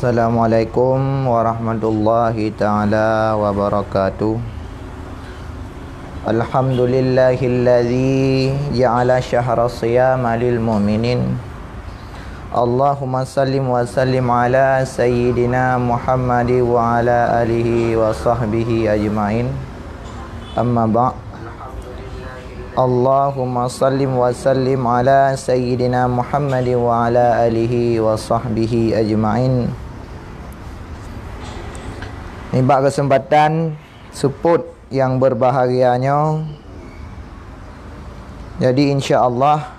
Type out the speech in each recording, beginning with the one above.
Assalamualaikum warahmatullahi ta'ala wabarakatuh. Alhamdulillahilladzi ja'ala syahra siyama lil mu'minin. Allahumma sallim wa sallim ala sayyidina Muhammad wa ala alihi wa sahbihi ajma'in. Amma ba' Allahumma sallim wa sallim ala sayyidina Muhammad wa ala alihi wa sahbihi ajma'in. Ini kesempatan support yang berbahagianya. Jadi insya-Allah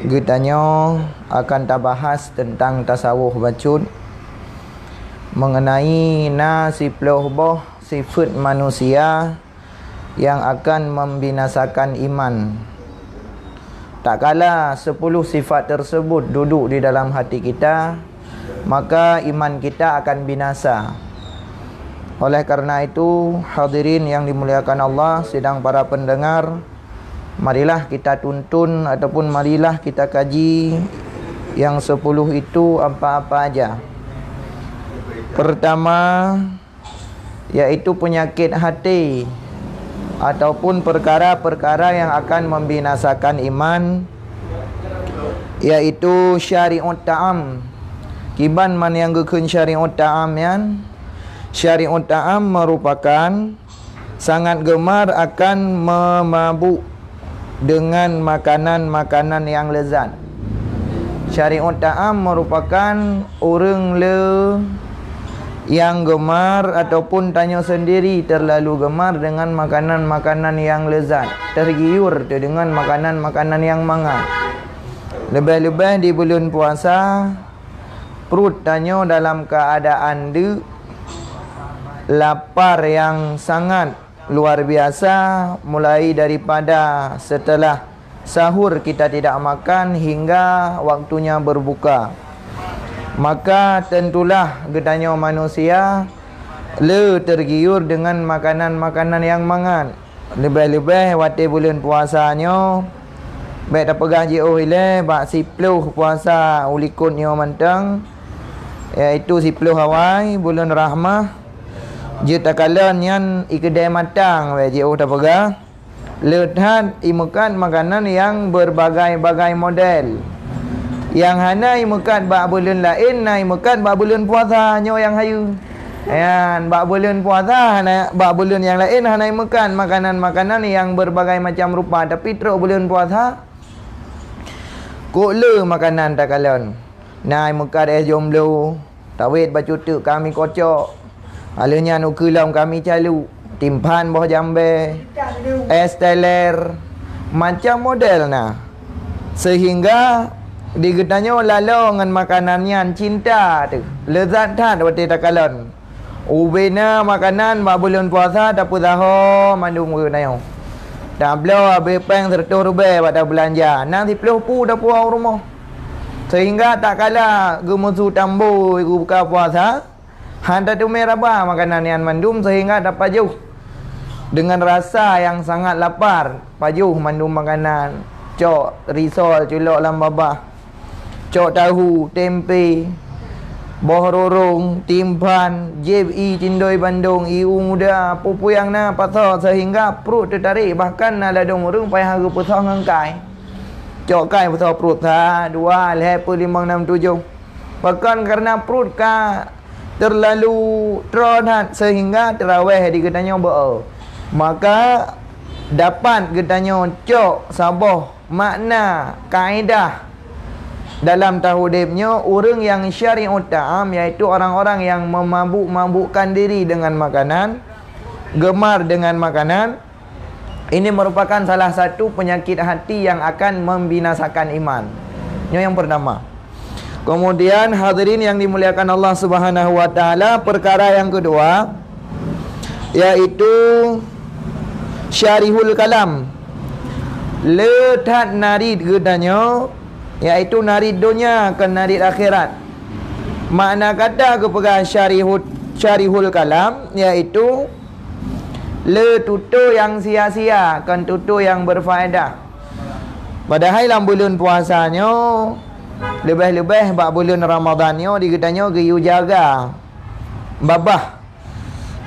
kita akan bahas tentang tasawuf bacun mengenai sifat manusia yang akan membinasakan iman. Tak kala 10 sifat tersebut duduk di dalam hati kita, maka iman kita akan binasa. Oleh karena itu, hadirin yang dimuliakan Allah, sidang para pendengar, marilah kita tuntun ataupun marilah kita kaji yang 10 itu apa-apa aja. Pertama, yaitu penyakit hati ataupun perkara-perkara yang akan membinasakan iman, yaitu syari'ut ta'am. Kiban man yang gekun syari'ut ta'am yan? Syari'ut ta'am merupakan sangat gemar akan memabuk dengan makanan-makanan yang lezat. Syari'ut ta'am merupakan orang yang gemar ataupun tanya sendiri terlalu gemar dengan makanan-makanan yang lezat, tergiur dengan makanan-makanan yang mangat. Lebih-lebih di bulan puasa, perut tanya dalam keadaan lapar yang sangat luar biasa, mulai daripada setelah sahur kita tidak makan hingga waktunya berbuka. Maka tentulah getanya manusia tergiur dengan makanan-makanan yang mangat. Lebih-lebih waktu bulan puasanya, baik tak pegang jauh ile bak sipluh puasa ulikutnya mentang, iaitu sipluh awal bulan rahmah. Je takalan yang ikedai matang baik jauh tak pegang. Lethat imukan makanan yang berbagai-bagai model. Yang hanai mekat bak bulan lain, nai mekat bak bulan puasa nyo yang hayu. Yan, bak bulan puasa, bak bulan yang lain hanai mekat makanan-makanan yang berbagai macam rupa, tapi teruk bulan puasa kok makanan tak kalon. Nai mekat jomblo, tawit bacutuk kami kocok. Alanya nukulam kami calu, timpan bawah jambe, esteler, macam model nah. Sehingga digetanya lalu dengan makanannya cinta tu lezat tat waktu takalon ubena makanan bak bulan puasa tak puzaho mandung nayo tak belo abe peng tertuh rube pada belanja nanti peluh pu dah puau rumah, sehingga tak kala gemusu tambu iku buka puasa handa tu meraba makanan yang mandum, sehingga dapat jauh dengan rasa yang sangat lapar pajuh mandum makanan cok risol culok lam babah, cok tahu, tempe, boh rorong, timpan, JI Cindoi Bandung, iu muda, pupu yang na pasal, sehingga perut tertarik, bahkan na ladung urung payah harga pesah ngangkai. Cok kai pesah perut ha, 2, 5, 6, 7. Bahkan karena perut ka terlalu teronat sehingga terawih di getanya ber. Maka dapat getanya cok sabah makna kaedah dalam tahudibnya orang yang syari'ut ta'am, iaitu orang-orang yang memabuk-mabukkan diri dengan makanan, gemar dengan makanan. Ini merupakan salah satu penyakit hati yang akan membinasakan iman. Ini yang pertama. Kemudian hadirin yang dimuliakan Allah Subhanahu wa taala, perkara yang kedua yaitu syarihul kalam. Lethat narid gedanya, iaitu narid dunia ke narid akhirat. Makna kata kepada syarihul kalam, iaitu tutur yang sia-sia, kan tutur yang berfaedah. Padahal dalam bulan puasanya Lebih-lebih bab bulan Ramadan ni dikatanya giyu jaga babah.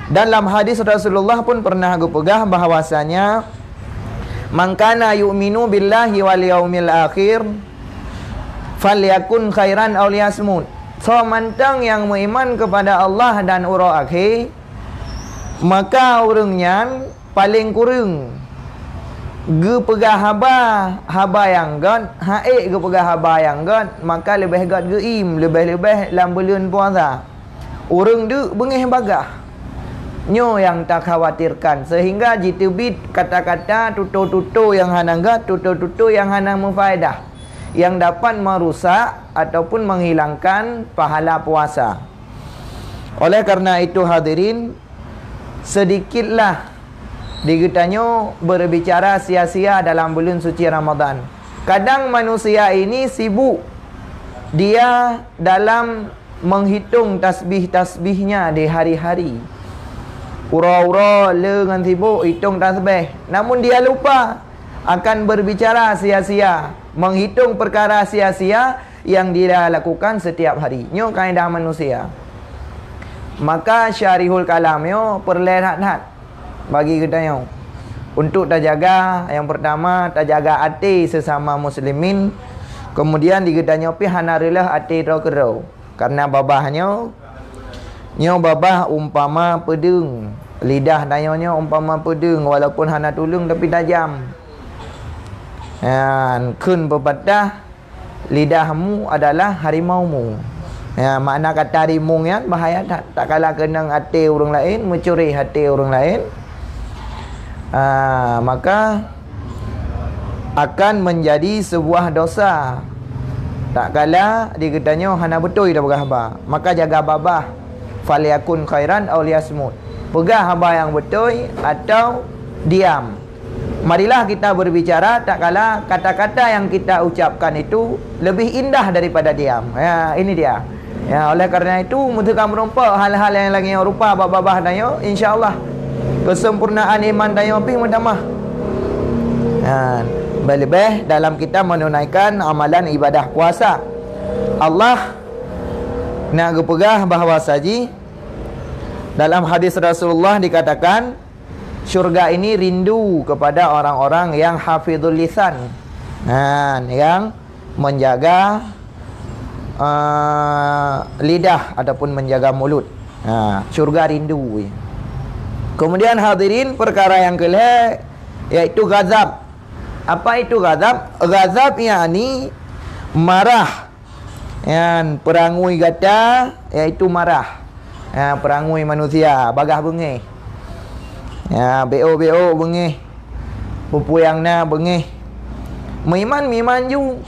Dalam hadis Rasulullah pun pernah pegah bahawasanya man kana yu'minu billahi wal yaumil akhir falyakun khairan aw liyasmut. So mantang yang beriman kepada Allah dan urang akhir, maka orangnya paling kurang pegah haba yang gan, haik pegah haba yang gan, maka lebih gat geim, lebih-lebih dalam bulan puasa. Orang tu bengih bagah. Nyo yang tak khawatirkan, sehingga jitubit kata-kata tutur-tutur yang hananggat, tutur-tutur yang hanang memfaedah, yang dapat merusak ataupun menghilangkan pahala puasa. Oleh karena itu hadirin, sedikitlah dikatanya berbicara sia-sia dalam bulan suci Ramadan. Kadang manusia ini sibuk dia dalam menghitung tasbih-tasbihnya di hari-hari. Ura-ura dengan sibuk hitung tasbih, namun dia lupa akan berbicara sia-sia, menghitung perkara sia-sia yang dia lakukan setiap hari. Nyo kaedah manusia. Maka Syarihul Kalamnya perlehat-hat bagi kita yang untuk terjaga, yang pertama terjaga hati sesama muslimin, kemudian digedanya pi hanarilah hati ro-ro, karena babahnya nyo babah umpama pedung, lidah dayonya umpama pedung, walaupun hana tulung tapi tajam. Kun berpatah, lidahmu adalah harimaumu. Makna kata harimau yang bahaya tak kalah kenang hati orang lain, mencuri hati orang lain. Maka akan menjadi sebuah dosa. Tak kala dikatanya hana betul dah berhaba, maka jaga babah, falyakun khairan aw liyasmut. Pegah haba yang betul atau diam. Marilah kita berbicara tak kala kata-kata yang kita ucapkan itu lebih indah daripada diam. Ini dia. Oleh kerana itu mutukan merompak hal-hal yang lagi yang rupa babah dayo, insya-Allah kesempurnaan iman dayo pi mendamah. Lebih dalam kita menunaikan amalan ibadah puasa. Allah nak pegah bahawa saji dalam hadis Rasulullah dikatakan syurga ini rindu kepada orang-orang yang hafizul lisan, yang menjaga lidah ataupun menjaga mulut. Syurga rindu. Kemudian hadirin, perkara yang kelima yaitu ghazab. Apa itu ghazab? Ghazab yakni marah. Yang perangui gata iaitu marah. Perangui manusia, bagah bengih. Beo bengih. Pupuyangna bengih. Miman ju.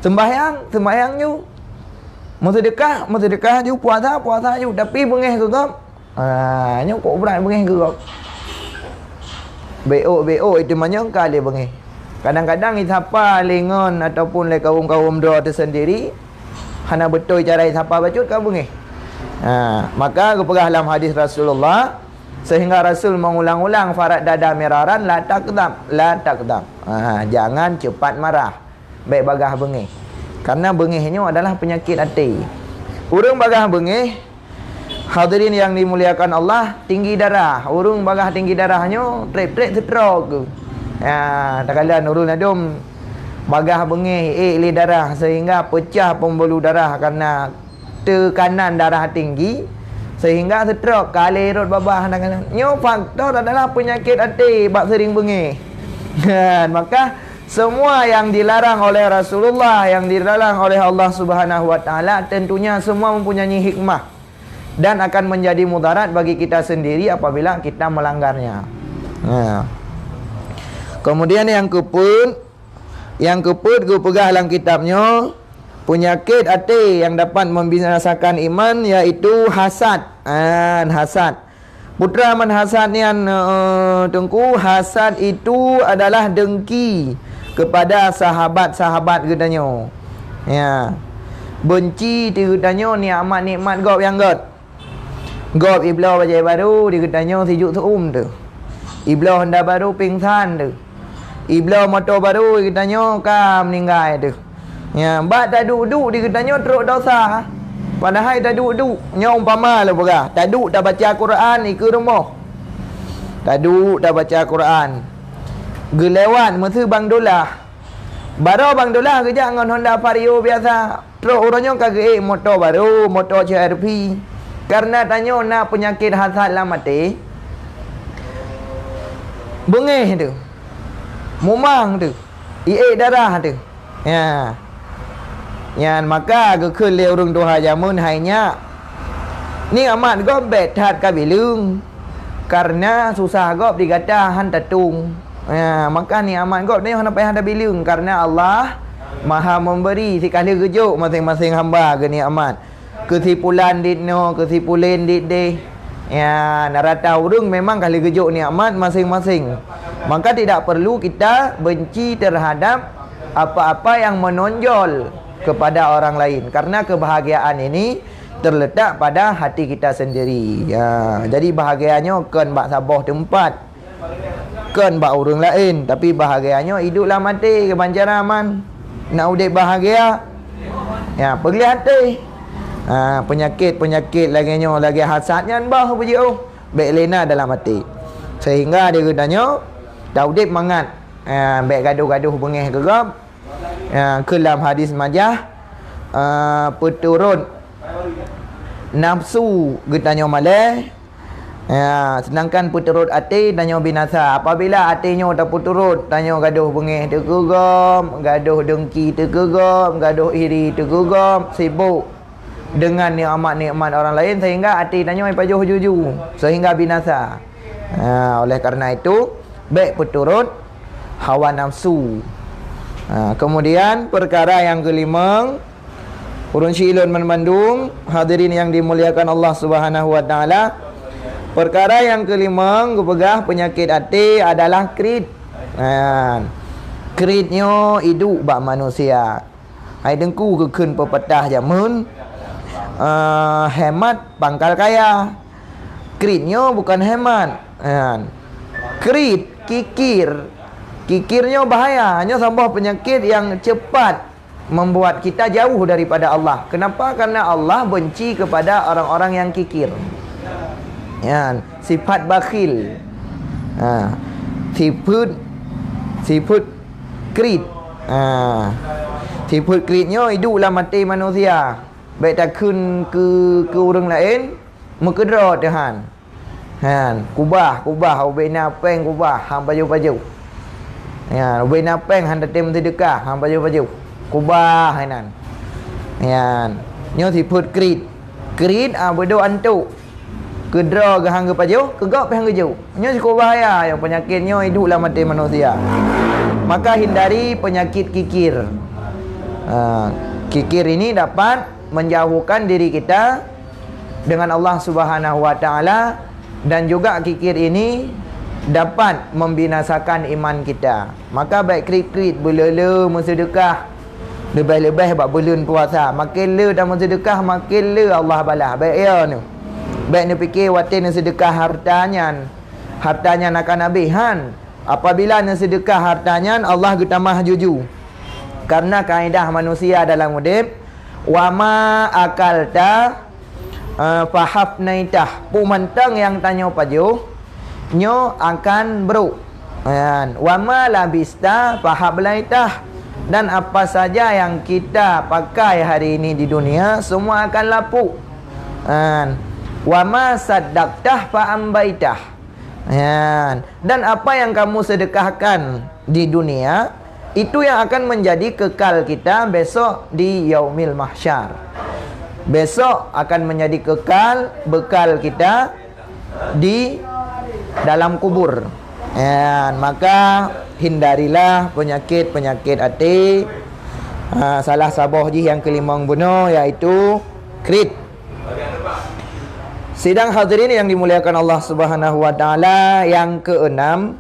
Sembahyang ju. Sedekah ju, puasa ju, tapi bengih gegap. Nyo kok berat bengih gegap. Beo itu menyangka dia bengih. Kadang-kadang siapa lengon ataupun le kaum-kaum doa tersendiri, hana betul cara siapa bacut kau bengih. Maka kepegah dalam hadis Rasulullah, sehingga Rasul mengulang-ulang farat dada miraran, la takdam. Jangan cepat marah, baik bagah bengih. Karena bengihnya adalah penyakit hati. Urang bagah bengih, hadirin yang dimuliakan Allah, tinggi darah. Urang bagah tinggi darahnya trek stroke. Tak kala Nurul Nadum bagah bengih li darah sehingga pecah pembuluh darah karena tekanan darah tinggi sehingga stroke kali rot babah kadang-kadang. Nyo faktor adalah penyakit hati bab sering bengih. Maka semua yang dilarang oleh Rasulullah, yang dilarang oleh Allah Subhanahu wa taala, tentunya semua mempunyai hikmah dan akan menjadi mudarat bagi kita sendiri apabila kita melanggarnya. Kemudian yang keput gue pegah dalam kitabnya, penyakit hati yang dapat membinasakan iman yaitu hasad. Hasad. Putra man hasad ni tengku, hasad itu adalah dengki kepada sahabat-sahabat gedanya. Benci digedanya nikmat gop yang gop iblau bajai baru digedanya sejuk tu. Iblau hendak baru pingsan tu. Iblau motor baru ditanya kau meninggal tu. Ya, bat tak duduk dia katanya teruk dosa. Padahal tak duduk. Nya umpama lah berah. Tak duduk tak baca Quran ke rumah. Tak duduk tak baca Quran. Gelewan mesti Bang Dolah. Baru Bang Dolah kerja dengan Honda Vario biasa. Terus orangnya kagak motor baru, motor CRV. Karena tanya nak penyakit hasad lah mati. Bengih tu. Mumang tu. Darah tu. Ya. Yan maka ke khulai urung doha jamun hanya ni amat gop bet hat kabilung karena susah gop digata han tatung. Ya, maka ni amat gop ni han payah bilung karena Allah Maha memberi sekali kejuk masing-masing hamba ke ni amat. Kesipulan ditno, kesipulen dit deh. Ya, narata urung memang kali kejuk ni amat masing-masing. Maka tidak perlu kita benci terhadap apa-apa yang menonjol kepada orang lain karena kebahagiaan ini terletak pada hati kita sendiri. Ya, jadi bahagianya kan bak sabah tempat, kan bak orang lain, tapi bahagianya hiduplah mati ke banjaran aman. Nak udik bahagia, ya pergi hati. Penyakit lagi hasadnya bah bujau baik lena dalam hati sehingga dia katanya dah udik mangat baik gaduh-gaduh bengih gegap. Kelam hadis majah peturut nafsu getanya malai. Sedangkan peturut hati tanya binasa. Apabila hatinya tak peturut tanya gaduh bengih tergegam, gaduh dengki tergegam, gaduh iri tergegam, sibuk dengan nikmat-nikmat orang lain sehingga hati tanya pajuh juju sehingga binasa. Oleh karena itu baik peturut hawa nafsu. Kemudian perkara yang kelima, urun syilun Bandung, hadirin yang dimuliakan Allah Subhanahu wa taala. Perkara yang kelima, gepegah penyakit hati adalah krit. Kritnya hidup bak manusia. Hai dengku kekun pepetah jamun. Hemat pangkal kaya. Kritnya bukan hemat. Krit kikir. Kikirnya bahaya, hanya sebuah penyakit yang cepat membuat kita jauh daripada Allah. Kenapa? Karena Allah benci kepada orang-orang yang kikir. Ya, sifat bakhil. Sifat krit. Sifat kritnya hiduplah mati manusia. Baik takun ke orang lain, mengkedra Tuhan. Kubah, ubena peng kubah, hang baju-baju. Ya, ubena peng hang datem sedekah, hang baju-baju. Kubah hainan. Ya, nyo sifat krit. Krit bedo antuk. Kedra ke hang ke paju, kegap hang keju. Nyo cukup bahaya yang penyakitnya hiduplah mati manusia. Maka hindari penyakit kikir. Kikir ini dapat menjauhkan diri kita dengan Allah Subhanahu wa taala dan juga kikir ini dapat membinasakan iman kita. Maka baik krit-krit berlele mensedekah, lebih-lebih bak bulan puasa, makin le dan mensedekah makin le Allah balas. Baik ya ni. Baik ni fikir watin sedekah hartanya nak nabihan. Apabila ni sedekah hartanya Allah getamah juju. Karena kaedah manusia dalam hidup, wa ma akalta fahafnaitah. Pumantang yang tanya paju nyo akan bro. Wa ma labista fahablaitah. Dan apa saja yang kita pakai hari ini di dunia semua akan lapuk. Wa ma saddaqtah fa ambaitah. Dan apa yang kamu sedekahkan di dunia itu yang akan menjadi kekal kita besok di yaumil mahsyar. Besok akan menjadi kekal bekal kita di dalam kubur. Maka hindarilah penyakit-penyakit hati. Salah sabah ji yang kelima bunuh iaitu krit. Sidang hadirin yang dimuliakan Allah Subhanahu wa taala, yang keenam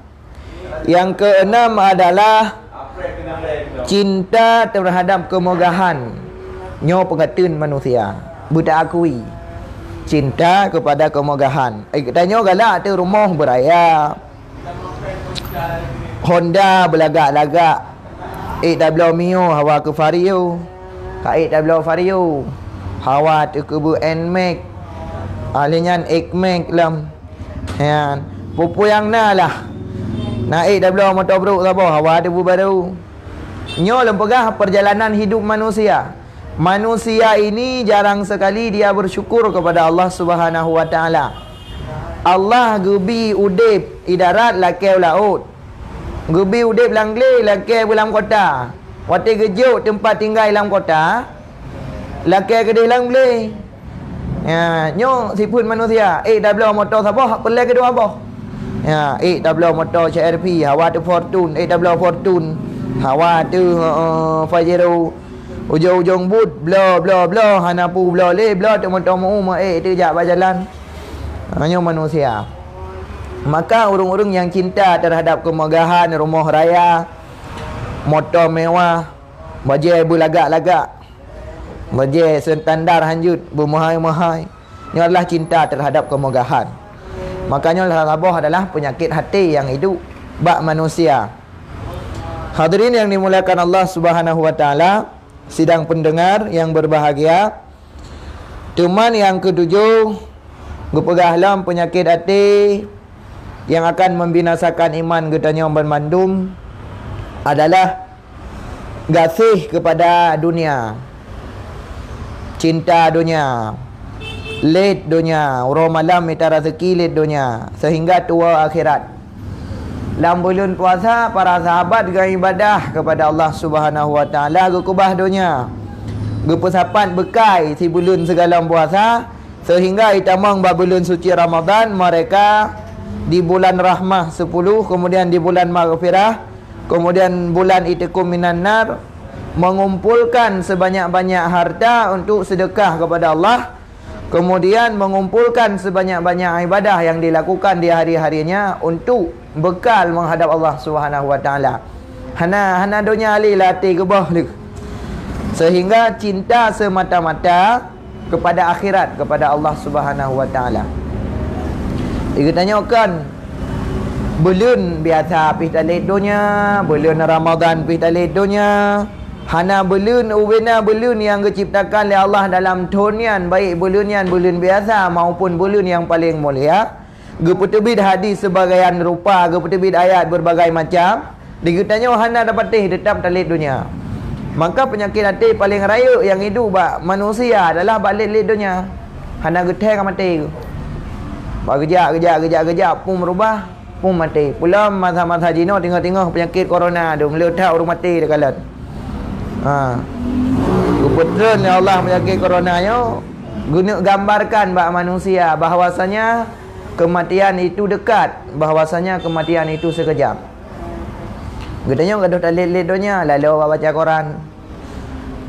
adalah cinta terhadap kemegahan. Nyo pengatun manusia budak akui cinta kepada kemegahan. Katanya galak tu rumah beraya, Honda berlagak-lagak, tablo mio hawa ke fario. Tablo fario. Hawa tu ke bu enmek. Alinyan ekmek lam. Yan. Pupu yang na lah. Tablo motor bro sabo hawa tu bu baru. Nyo lempegah perjalanan hidup manusia. Manusia ini jarang sekali dia bersyukur kepada Allah Subhanahu wa taala. Allah gubi udip idarat lakau laut. Gubi udip langle lakau bulam kota. Wate gejuk tempat tinggal dalam kota. Lakau kedai langle. Ya, nyo siput manusia. Tablo motor sabo pelai kedua apa? Ya, tablo motor CRP, hawa tu Fortune, tablo Fortune. Hawa tu Pajero. Ujung-ujung but bla bla bla hana pu bla le bla tu motor mu tu jak berjalan. Hanya manusia. Maka orang-orang yang cinta terhadap kemegahan rumah raya, motor mewah, baju bulagak-lagak, baju standar hanjut, bermahal-mahal. Ini adalah cinta terhadap kemegahan. Makanya rabah adalah penyakit hati yang hidup bak manusia. Hadirin yang dimuliakan Allah Subhanahu wa taala, sidang pendengar yang berbahagia. Teman yang ketujuh, gupegahlam penyakit hati yang akan membinasakan iman getanya bermandum adalah gasih kepada dunia. Cinta dunia. Led dunia, urang malam minta rezeki led dunia sehingga tua akhirat. Dalam bulan puasa para sahabat gaya ibadah kepada Allah Subhanahu wa taala gukubah dunia. Gupesapat bekai si bulan segala puasa sehingga itamang ba bulan suci Ramadan mereka di bulan rahmah 10, kemudian di bulan maghfirah, kemudian bulan itikum minan nar, mengumpulkan sebanyak-banyak harta untuk sedekah kepada Allah. Kemudian mengumpulkan sebanyak-banyak ibadah yang dilakukan di hari-harinya untuk bekal menghadap Allah Subhanahu wa taala. Hana dunia ali latih gebah ni. Sehingga cinta semata-mata kepada akhirat, kepada Allah Subhanahu wa taala. Dia tanyakan bulan biasa pi talit dunia, bulan Ramadan pi talit dunia. Hana bulan uwena bulan yang diciptakan oleh Allah dalam tunian, baik bulan biasa maupun bulan yang paling mulia. Geputebid hadis sebagaian rupa, geputebid ayat berbagai macam. Digutanya hana dapat tetap talit dunia. Maka penyakit hati paling raya yang hidup bak manusia adalah balik lit dunia. Hana geteh kan mati. Bak kejap pun berubah, pun mati. Pula masa-masa jino tengah-tengah penyakit corona tu meletak orang mati dekat. Kebetulan ya Allah penyakit coronanya guna gambarkan bak manusia bahawasanya kematian itu dekat, bahawasanya kematian itu sekejap. Gedanya gaduh talit-lit dunia, lalu baca Quran,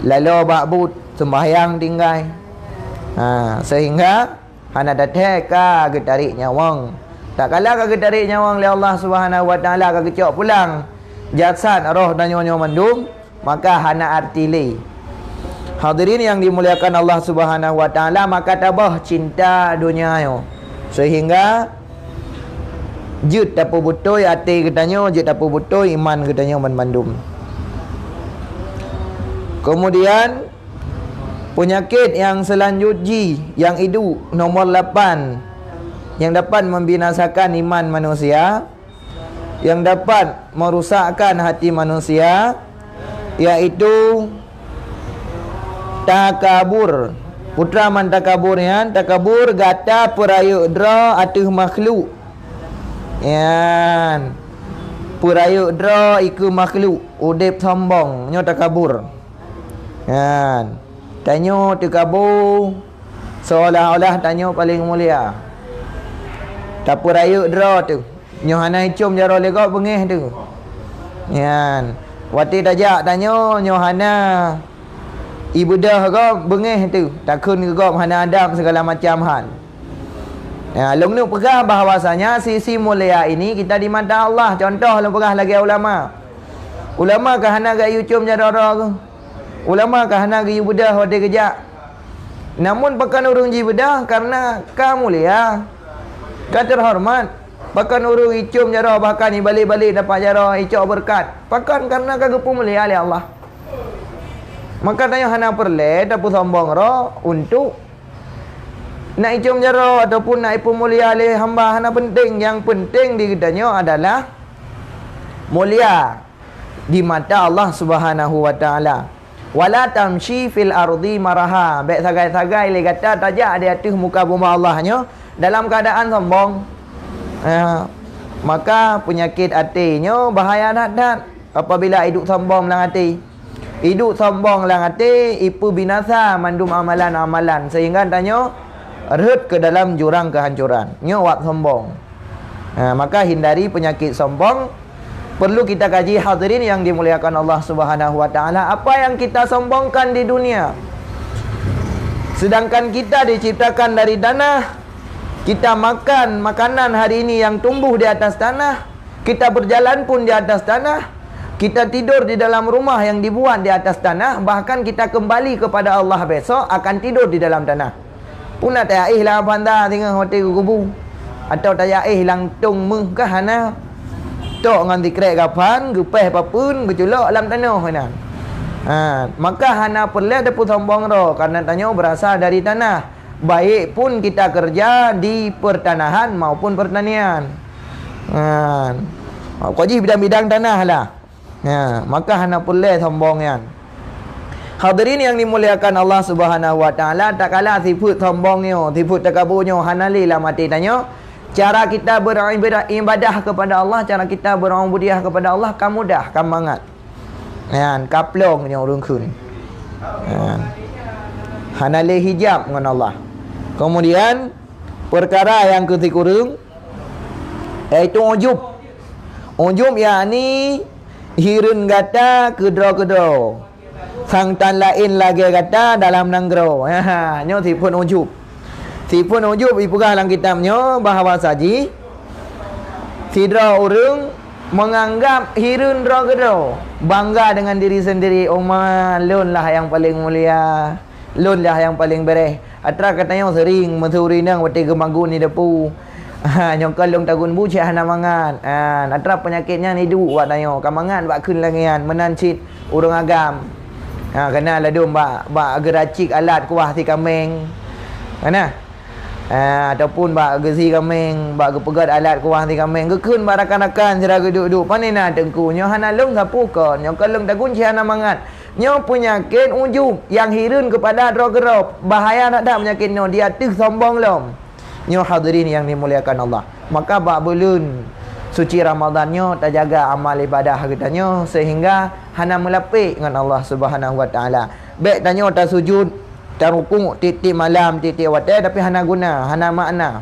lalu bak but sembahyang tinggal. Sehingga hana datek ka getarik nyawang. Tak kala ka getarik nyawang oleh Allah Subhanahu wa taala ka kecok pulang jasad roh dan nyawa mendung, maka hana arti le. Hadirin yang dimuliakan Allah Subhanahu wa taala, maka tabah cinta dunia yo. Sehingga jut tapu butoi ati katanya, jut tapu butoi iman katanya mandum. Kemudian penyakit yang selanjutnya yang itu nomor 8 yang dapat membinasakan iman manusia, yang dapat merusakkan hati manusia, yaitu takabur. Putra man takabur yan, takabur gata perayu dra atuh makhluk. Yan. Perayu dra iku makhluk, udip sombong, nyo takabur. Yan. Tanyo takabur seolah-olah tanyo paling mulia. Tak perayu dra tu. Nyo hana icum jaro legok bengih tu. Yan. Wati dajak tanyo nyo hana ibu dah ke bengih tu, takun ke gop hana adab segala macam hal. Ya, long ni pegah bahawasanya sisi mulia ini kita di mata Allah. Contoh long pegah lagi ulama. Ulama ke hana gayu cum jadara ke? Ulama ke hana gayu bedah wadi kejak. Namun pakan urung ji bedah karena ka mulia, ka terhormat. Bahkan orang icum jara, bahkan ni balik-balik dapat jara, icok berkat. Bahkan karena kagak mulia oleh Allah. Maka tanya hana perle tapi sombong ro untuk nak icum jara ataupun nak ipu mulia oleh hamba. Hana penting, yang penting di kitanya adalah mulia di mata Allah Subhanahu wa taala. Wala tamshi fil ardi maraha. Baik sagai-sagai le kata tajak di atas muka bumi Allahnya dalam keadaan sombong. Maka penyakit hatinya bahaya dah apabila hidup sombong dalam hati. Hidup sombong dalam hati ipu binasa mandum amalan-amalan sehingga tanya rut ke dalam jurang kehancuran. Nyawat sombong. Maka hindari penyakit sombong. Perlu kita kaji hadirin yang dimuliakan Allah Subhanahu wa taala. Apa yang kita sombongkan di dunia, sedangkan kita diciptakan dari tanah. Kita makan makanan hari ini yang tumbuh di atas tanah. Kita berjalan pun di atas tanah. Kita tidur di dalam rumah yang dibuat di atas tanah. Bahkan kita kembali kepada Allah besok akan tidur di dalam tanah. Puna tak lah pandai tinggal hotel kubu. Atau tak hilang tung meh ke hana. Tok ngan dikrek kapan, gepeh apapun, geculok dalam tanah hana. Maka hana perlu ada pun sombong ro karena tanya berasal dari tanah. Baik pun kita kerja di pertanahan maupun pertanian. Koji bidang-bidang tanah lah. Maka hana perlu sombong yan. Hadirin yang dimuliakan Allah Subhanahu wa taala, tak kala sifat sombongnya, sifat takaburnya hana lilah mati tanya. Cara kita beribadah kepada Allah, cara kita berubudiyah kepada Allah, kamu dah, kamu banget. Kaplong yang orang kun. Hanale hijab dengan Allah. Kemudian perkara yang ketikurung iaitu ujub. Ujub yakni hirun kata kedro-kedro. Sang tan lain lagi kata dalam nanggro. Nyo sifat ujub. Sifat ujub ipugah dalam kitabnya bahawa saji sidra orang menganggap hirun kedro, bangga dengan diri sendiri. Oma lun lah yang paling mulia, lun lah yang paling bereh. Atra katanya sering mesuri nang wati gemagu ni depu. Nyong kalung tagun bu cek hana mangan. Atra penyakitnya ni du wat tayo. Kamangan bak kun langian menancit urang agam. Kena ladum bak geracik alat kuah si kameng. Kana? Ataupun bak gezi kameng, bak gepegat alat kuah si kameng. Gekun bak rakan-rakan sira duduk-duduk. Panina tengku nyo hana long sapu kon. Nyo kalung tagun cek hana mangan. Nyo penyakit ujub yang hirun kepada drog-drog. Bahaya nak dak penyakit nyo, dia tu sombong lom. Nyo hadirin yang dimuliakan Allah. Maka bak bulun suci Ramadan nyo tak jaga amal ibadah kita nyo sehingga hana melapik dengan Allah Subhanahu wa taala. Baik tanyo tak sujud, tak rukuk titik malam, titik watai tapi hana guna, hana makna.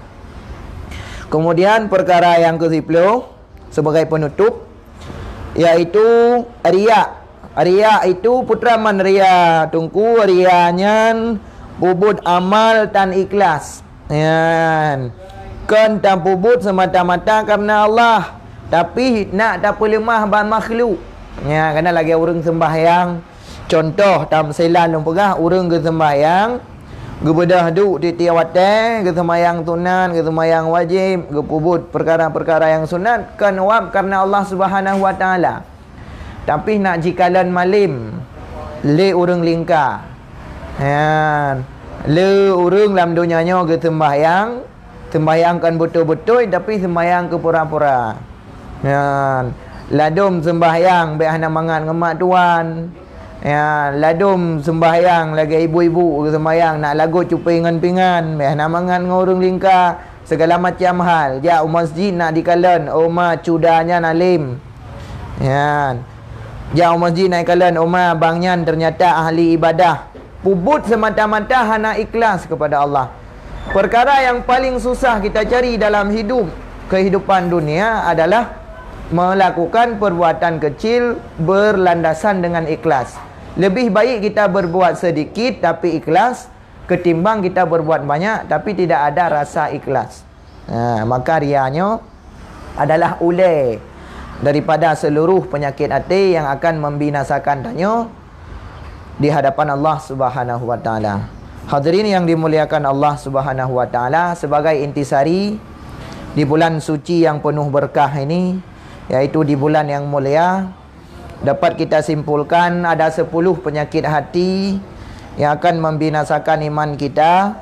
Kemudian perkara yang ke-10 sebagai penutup iaitu riya. Riya itu putraman riya, tungku riyanya bubut amal tan ikhlas. Kan tak bubut semata-mata karena Allah, tapi nak tak lemah ban makhluk. Kena lagi orang sembahyang. Contoh tam selan lumpagah orang ke sembahyang, gebedah duk di tiawate, ke sembahyang sunan, ke sembahyang wajib, ke pubut perkara-perkara yang sunat kan wab karena Allah Subhanahu wa taala. Tapi nak jikalan malim le orang lingkar. Le orang dalam dunianya ke sembahyang kan betul-betul tapi sembahyang ke pura-pura. Ladum sembahyang be hana mangan ngemak tuan. Ladum sembahyang lagi ibu-ibu ke sembahyang nak lagu cupai pingan be hana mangan dengan orang lingkar segala macam hal. Ja masjid nak dikalan oma cudanya nalim. Ja masjid naik kalan oma bangyan ternyata ahli ibadah. Pubut semata-mata hana ikhlas kepada Allah. Perkara yang paling susah kita cari dalam kehidupan dunia adalah melakukan perbuatan kecil berlandasan dengan ikhlas. Lebih baik kita berbuat sedikit tapi ikhlas ketimbang kita berbuat banyak tapi tidak ada rasa ikhlas. Maka rianya adalah ulai daripada seluruh penyakit hati yang akan membinasakan tanya di hadapan Allah Subhanahu wa taala. Hadirin yang dimuliakan Allah Subhanahu wa taala, sebagai intisari di bulan suci yang penuh berkah ini, yaitu di bulan yang mulia, dapat kita simpulkan ada 10 penyakit hati yang akan membinasakan iman kita.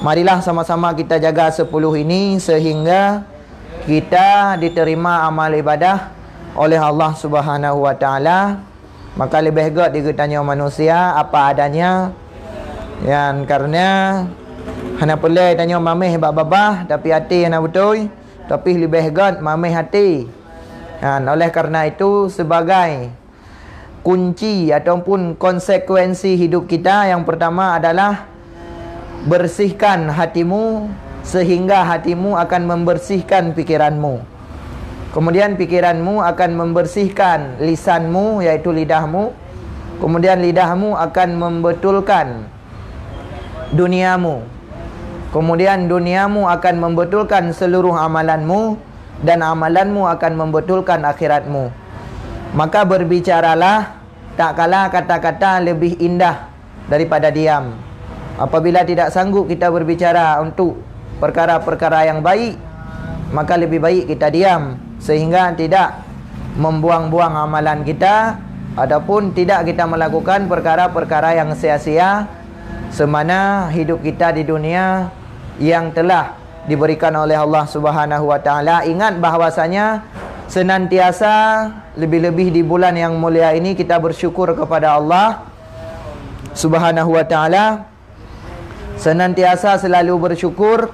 Marilah sama-sama kita jaga 10 ini sehingga kita diterima amal ibadah oleh Allah Subhanahu wa taala. Maka lebih baik dia tanya manusia apa adanya. Yang karena hana pelai tanya mameh babah tapi hati yang betul, tapi lebih baik mameh hati. Oleh karena itu sebagai kunci ataupun konsekuensi hidup kita, yang pertama adalah bersihkan hatimu sehingga hatimu akan membersihkan pikiranmu. Kemudian pikiranmu akan membersihkan lisanmu, yaitu lidahmu. Kemudian lidahmu akan membetulkan duniamu. Kemudian duniamu akan membetulkan seluruh amalanmu, dan amalanmu akan membetulkan akhiratmu. Maka berbicaralah tak kala kata-kata lebih indah daripada diam. Apabila tidak sanggup kita berbicara untuk perkara-perkara yang baik, maka lebih baik kita diam, sehingga tidak membuang-buang amalan kita ataupun tidak kita melakukan perkara-perkara yang sia-sia, semana hidup kita di dunia yang telah diberikan oleh Allah Subhanahu wa taala. Ingat bahwasanya senantiasa lebih-lebih di bulan yang mulia ini kita bersyukur kepada Allah Subhanahu wa taala. Senantiasa selalu bersyukur.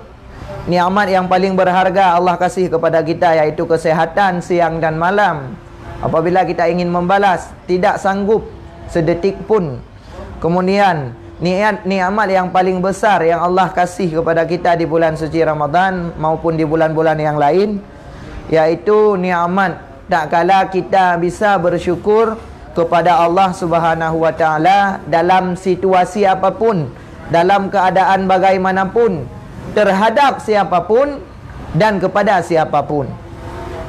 Nikmat yang paling berharga Allah kasih kepada kita, yaitu kesehatan siang dan malam. Apabila kita ingin membalas, tidak sanggup sedetik pun. Kemudian nikmat yang paling besar yang Allah kasih kepada kita di bulan suci Ramadan maupun di bulan-bulan yang lain, yaitu nikmat tak kala kita bisa bersyukur kepada Allah Subhanahu wa taala dalam situasi apapun, dalam keadaan bagaimanapun, terhadap siapapun dan kepada siapapun.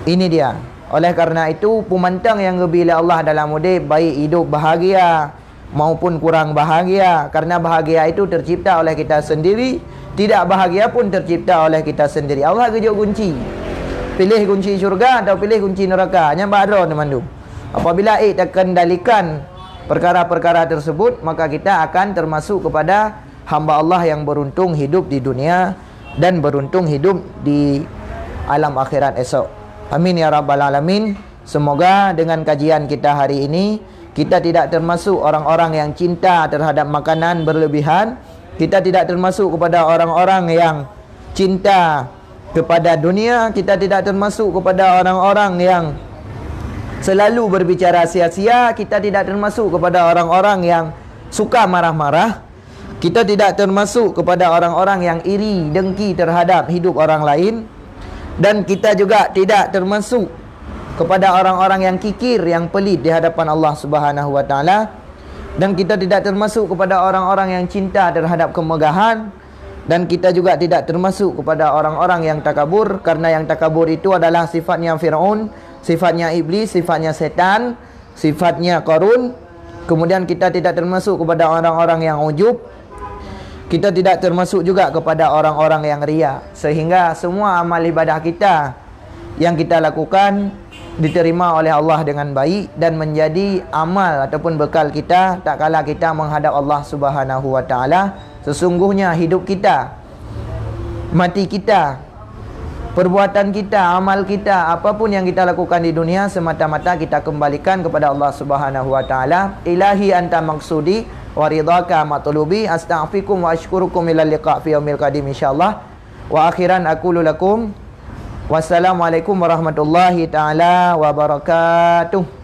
Ini dia. Oleh karena itu, pemantang yang bila Allah dalam hidup, baik hidup bahagia maupun kurang bahagia. Karena bahagia itu tercipta oleh kita sendiri, tidak bahagia pun tercipta oleh kita sendiri. Allah kejuk kunci. Pilih kunci syurga atau pilih kunci neraka. Hanya badro teman-teman. Apabila terkendalikan perkara-perkara tersebut, maka kita akan termasuk kepada hamba Allah yang beruntung hidup di dunia dan beruntung hidup di alam akhirat esok. Amin ya rabbal alamin. Semoga dengan kajian kita hari ini, kita tidak termasuk orang-orang yang cinta terhadap makanan berlebihan. Kita tidak termasuk kepada orang-orang yang cinta kepada dunia. Kita tidak termasuk kepada orang-orang yang selalu berbicara sia-sia. Kita tidak termasuk kepada orang-orang yang suka marah-marah. Kita tidak termasuk kepada orang-orang yang iri, dengki terhadap hidup orang lain. Dan kita juga tidak termasuk kepada orang-orang yang kikir, yang pelit di hadapan Allah Subhanahu wa taala. Dan kita tidak termasuk kepada orang-orang yang cinta terhadap kemegahan. Dan kita juga tidak termasuk kepada orang-orang yang takabur, karena yang takabur itu adalah sifatnya Fir'aun, sifatnya iblis, sifatnya setan, sifatnya Qarun. Kemudian kita tidak termasuk kepada orang-orang yang ujub. Kita tidak termasuk juga kepada orang-orang yang ria. Sehingga semua amal ibadah kita yang kita lakukan diterima oleh Allah dengan baik dan menjadi amal ataupun bekal kita tak kala kita menghadap Allah Subhanahu wa taala. Sesungguhnya hidup kita, mati kita, perbuatan kita, amal kita, apapun yang kita lakukan di dunia, semata-mata kita kembalikan kepada Allah Subhanahu wa taala. Ilahi anta maksudi wa ridhaka matlubi, astaghfirukum wa ashkurukum ila liqa fi yaumil qadim insyaallah. Wa akhiran aqulu lakum wassalamualaikum warahmatullahi taala wabarakatuh.